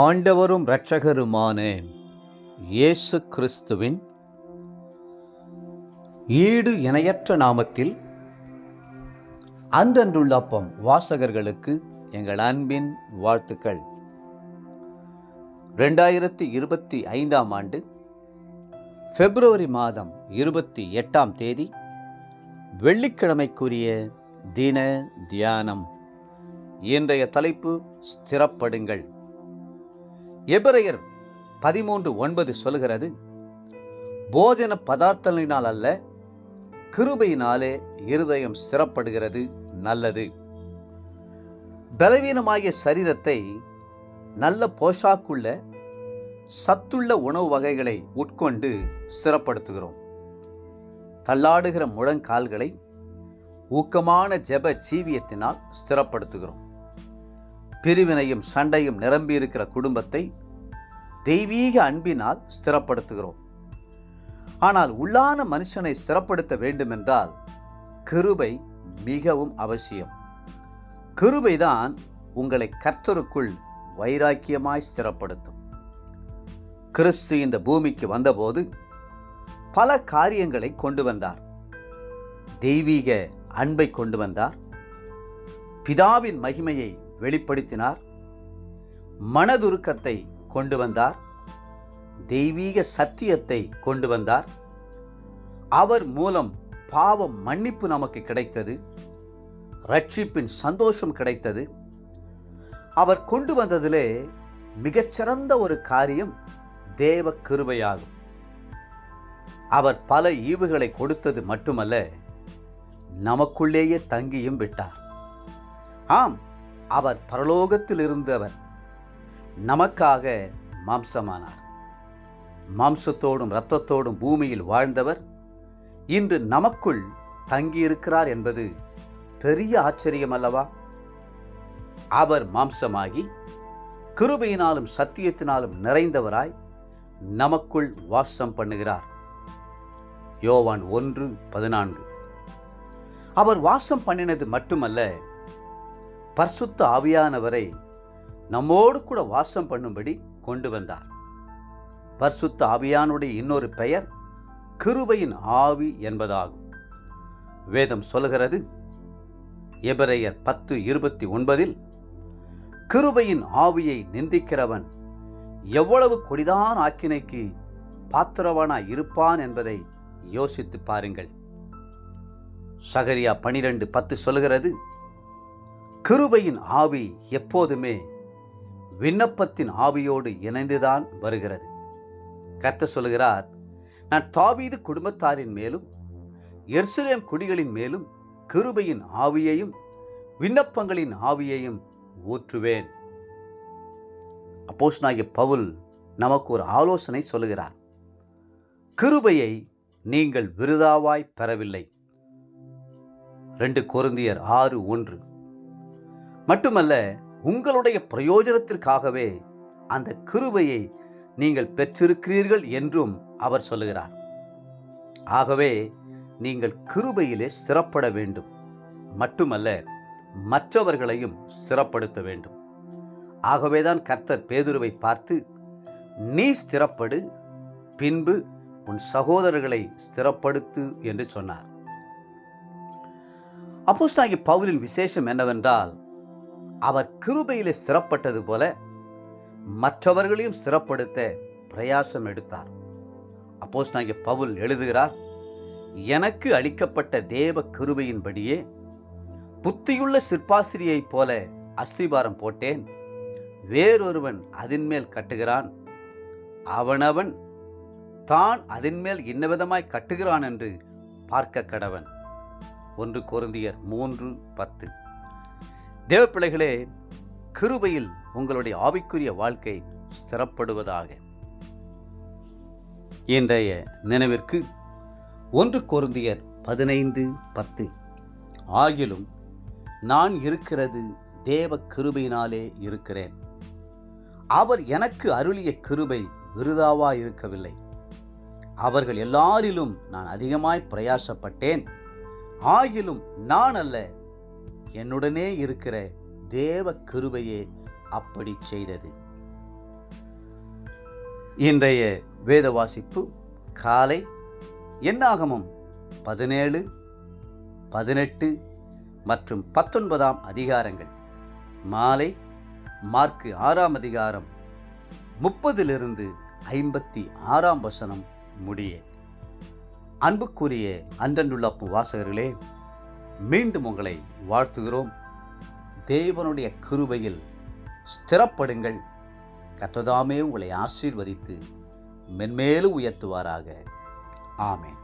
ஆண்டவரும் இரட்சகருமான இயேசு கிறிஸ்துவின் ஈடு இணையற்ற நாமத்தில் அன்றன்றுள்ள அப்பம் வாசகர்களுக்கு எங்கள் அன்பின் வாழ்த்துக்கள். 2025 ஆண்டு பிப்ரவரி மாதம் 28 வெள்ளிக்கிழமைக்குரிய தின தியானம். இன்றைய தலைப்பு ஸ்திரப்படுங்கள். எபிரெயர் 13:9 சொல்கிறது, போஜன பதார்த்தங்களினால் அல்ல, கிருபையினாலே இருதயம் ஸ்திரப்படுகிறது நல்லது. பலவீனமாகிய சரீரத்தை நல்ல போஷாக்குள்ள சத்துள்ள உணவு வகைகளை உட்கொண்டு ஸ்திரப்படுத்துகிறோம். தள்ளாடுகிற முழங்கால்களை ஊக்கமான ஜெப ஜீவியத்தினால் ஸ்திரப்படுத்துகிறோம். பிரிவினையும் சண்டையும் நிரம்பியிருக்கிற குடும்பத்தை தெய்வீக அன்பினால் ஸ்திரப்படுத்துகிறோம். ஆனால் உள்ளான மனுஷனை ஸ்திரப்படுத்த வேண்டுமென்றால் கிருபை மிகவும் அவசியம். கிருபைதான் உங்களை கர்த்தருக்குள் வைராக்கியமாய் ஸ்திரப்படுத்தும். கிறிஸ்து இந்த பூமிக்கு வந்தபோது பல காரியங்களை கொண்டு வந்தார். தெய்வீக அன்பை கொண்டு வந்தார், பிதாவின் மகிமையை வெளிப்படுத்தினார், மனதுருக்கத்தை கொண்டு வந்தார், தெய்வீக சத்தியத்தை கொண்டு வந்தார். அவர் மூலம் பாவம் மன்னிப்பு நமக்கு கிடைத்தது, ரட்சிப்பின் சந்தோஷம் கிடைத்தது. அவர் கொண்டு வந்ததிலே மிகச்சிறந்த ஒரு காரியம் தேவ கிருபையாகும். அவர் பல ஈவுகளை கொடுத்தது மட்டுமல்ல, நமக்குள்ளேயே தங்கியும் விட்டார். ஆம், அவர் பரலோகத்தில் இருந்தவர் நமக்காக மாம்சமானார். மாம்சத்தோடும் இரத்தத்தோடும் பூமியில் வாழ்ந்தவர் இன்று நமக்குள் தங்கியிருக்கிறார் என்பது பெரிய ஆச்சரியம் அல்லவா? அவர் மாம்சமாகி கிருபையினாலும் சத்தியத்தினாலும் நிறைந்தவராய் நமக்குள் வாசம் பண்ணுகிறார். யோவான் 1:14. அவர் வாசம் பண்ணினது மட்டுமல்ல, பரிசுத்த ஆவியானவரை நம்மோடு கூட வாசம் பண்ணும்படி கொண்டு வந்தார். பரிசுத்த ஆவியானுடைய இன்னொரு பெயர் கிருபையின் ஆவி என்பதாகும். வேதம் சொல்கிறது, எபிரெயர் 10:29, கிருபையின் ஆவியை நிந்திக்கிறவன் எவ்வளவு கொடிதான ஆக்கினைக்கு பாத்திரவானாய் இருப்பான் என்பதை யோசித்து பாருங்கள். சகரியா 12:10 சொல்கிறது, கிருபையின் ஆவி எப்போதுமே விண்ணப்பத்தின் ஆவியோடு இணைந்துதான் வருகிறது. கர்த்தர் சொல்கிறார், நான் தாவீது குடும்பத்தாரின் மேலும் எருசலேம் குடிகளின் மேலும் கிருபையின் ஆவியையும் விண்ணப்பங்களின் ஆவியையும் ஊற்றுவேன். அப்போஸ்தலனாகிய பவுல் நமக்கு ஒரு ஆலோசனை சொல்லுகிறார். கிருபையை நீங்கள் விருதாவாய் பெறவில்லை. 2 கொரிந்தியர் 6:1. மட்டுமல்ல, உங்களுடைய பிரயோஜனத்திற்காகவே அந்த கிருபையை நீங்கள் பெற்றிருக்கிறீர்கள் என்றும் அவர் சொல்லுகிறார். ஆகவே நீங்கள் கிருபையிலே ஸ்திரப்பட வேண்டும். மட்டுமல்ல, மற்றவர்களையும் ஸ்திரப்படுத்த வேண்டும். ஆகவேதான் கர்த்தர் பேதுருவை பார்த்து, நீ ஸ்திரப்படு, பின்பு உன் சகோதரர்களை ஸ்திரப்படுத்து என்று சொன்னார். அப்போஸ்தலனாகிய பவுலின் விசேஷம் என்னவென்றால், அவர் கிருபையிலே ஸ்திரப்பட்டது போல மற்றவர்களையும் ஸ்திரப்படுத்த பிரயாசம் எடுத்தார். அப்போஸ்தலனாகிய பவுல் எழுதுகிறார், எனக்கு அளிக்கப்பட்ட தேவ கிருபையின்படியே புத்தியுள்ள சிற்பாசிரியைப் போல அஸ்திபாரம் போட்டேன், வேறொருவன் அதின்மேல் கட்டுகிறான், அவனவன் தான் அதின்மேல் இன்னவிதமாய் கட்டுகிறான் என்று பார்க்க கடவன். 1 கொரிந்தியர் 3:10. தேவ பிள்ளைகளே, கிருபையில் உங்களுடைய ஆவிக்குரிய வாழ்க்கை ஸ்திரப்படுவதாக. இன்றைய நினைவிற்கு 1 கொரிந்தியர் 15:10. ஆகிலும் நான் இருக்கிறது தேவ கிருபையினாலே இருக்கிறேன். அவர் எனக்கு அருளிய கிருபை விருதாவாய் இருக்கவில்லை. அவர்கள் எல்லாரிலும் நான் அதிகமாய் பிரயாசப்பட்டேன். ஆகிலும் நான் அல்ல, என்னுடனே இருக்கிற தேவ கிருபையே அப்படி செய்தது. இன்றைய வேத வாசிப்பு காலை என்னாகமம் 17, 18 மற்றும் 19 அதிகாரங்கள். மாலை மார்க்கு 6 அதிகாரம் 30 56 வசனம் முடிய. அன்புக்குரிய அன்றன்றுள்ள வாசகர்களே, மீண்டும் உங்களை வாழ்த்துகிறோம். தேவனுடைய கிருபையில் ஸ்திரப்படுங்கள். கர்த்தர் தாமே உங்களை ஆசீர்வதித்து மென்மேலும் உயர்த்துவாராக. ஆமென்.